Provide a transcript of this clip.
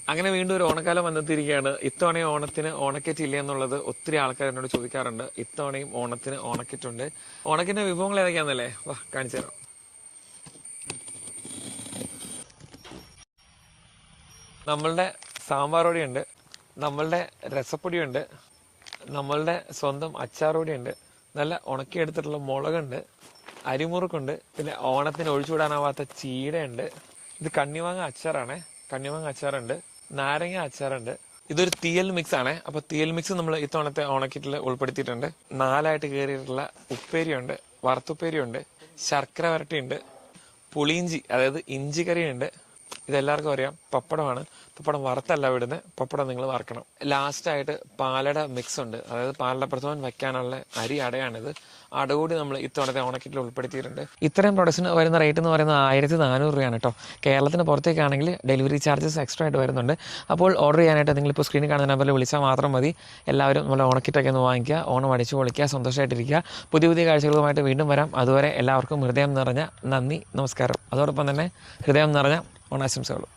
അങ്ങനെ വീണ്ടും ഒരു ഓണക്കാലം വന്നെത്തിയിരിക്കുകയാണ്. ഇത്തവണയും ഓണത്തിന് ഓണക്കിറ്റ് ഇല്ല എന്നുള്ളത് ഒത്തിരി ആൾക്കാർ എന്നോട് ചോദിക്കാറുണ്ട്. ഇത്തവണയും ഓണത്തിന് ഓണക്കിറ്റ് ഉണ്ട്. ഓണക്കിന്റെ വിഭവങ്ങൾ ഏതൊക്കെയാണെന്നല്ലേ, വാ കാണിച്ചു തരാം. നമ്മളുടെ സാമ്പാർ പൊടിയുണ്ട്, നമ്മളുടെ രസപ്പൊടിയുണ്ട്, നമ്മളുടെ സ്വന്തം അച്ചാറുപൊടിയുണ്ട്, നല്ല ഉണക്കിയെടുത്തിട്ടുള്ള മുളകുണ്ട്, അരിമുറുക്കുണ്ട്, പിന്നെ ഓണത്തിന് ഒഴിച്ചുവിടാനാവാത്ത ചീടയുണ്ട്. ഇത് കണ്ണിമാങ്ങ അച്ചാറാണ്. കണ്ണിമാങ്ങ അച്ചാറുണ്ട്, നാരങ്ങ അച്ചാറുണ്ട്. ഇതൊരു തീയൽ മിക്സ് ആണ്. അപ്പൊ തീയൽ മിക്സ് നമ്മൾ ഇത്തവണത്തെ ഓണക്കിറ്റിൽ ഉൾപ്പെടുത്തിയിട്ടുണ്ട്. 4 കയറിയിട്ടുള്ള ഉപ്പേരിയുണ്ട്, വറുത്തുപ്പേരിയുണ്ട്, ശർക്കര വരട്ടിയുണ്ട്, പുളിയിഞ്ചി അതായത് ഇഞ്ചി കറിയുണ്ട്. ഇതെല്ലാവർക്കും അറിയാം. പപ്പടമാണ്. പപ്പടം വറുത്തല്ല വിടുന്നത്, പപ്പടം നിങ്ങൾ വറക്കണം. ലാസ്റ്റ് ആയിട്ട് പാലട മിക്സ് ഉണ്ട്, അതായത് പാലട പ്രഥമൻ വെക്കാനുള്ള അരി അടയാണിത്. അട കൂടി നമ്മൾ ഇത്തവണത്തെ ഓണക്കിറ്റിൽ ഉൾപ്പെടുത്തിയിട്ടുണ്ട്. ഇത്തരം പ്രൊഡക്ട്സിന് വരുന്ന റേറ്റ് എന്ന് പറയുന്നത് 1400 രൂപയാണ് കേട്ടോ. കേരളത്തിന് പുറത്തേക്കാണെങ്കിൽ ഡെലിവറി ചാർജസ് എക്സ്ട്രാ ആയിട്ട് വരുന്നുണ്ട്. അപ്പോൾ ഓർഡർ ചെയ്യാനായിട്ട് നിങ്ങളിപ്പോൾ സ്ക്രീനിൽ കാണുന്ന നമ്പറിൽ വിളിച്ചാൽ മാത്രം മതി. എല്ലാവരും നമ്മൾ ഓണക്കിറ്റൊക്കെ ഒന്ന് വാങ്ങിക്കുക, ഓണം അടിച്ചു പൊളിക്കുക, സന്തോഷമായിട്ടിരിക്കുക. പുതിയ കാഴ്ചകളുമായിട്ട് വീണ്ടും വരാം. അതുവരെ എല്ലാവർക്കും ഹൃദയം നിറഞ്ഞ നന്ദി, നമസ്കാരം. അതോടൊപ്പം തന്നെ ഹൃദയം നിറഞ്ഞ ഓണാശംസകളും.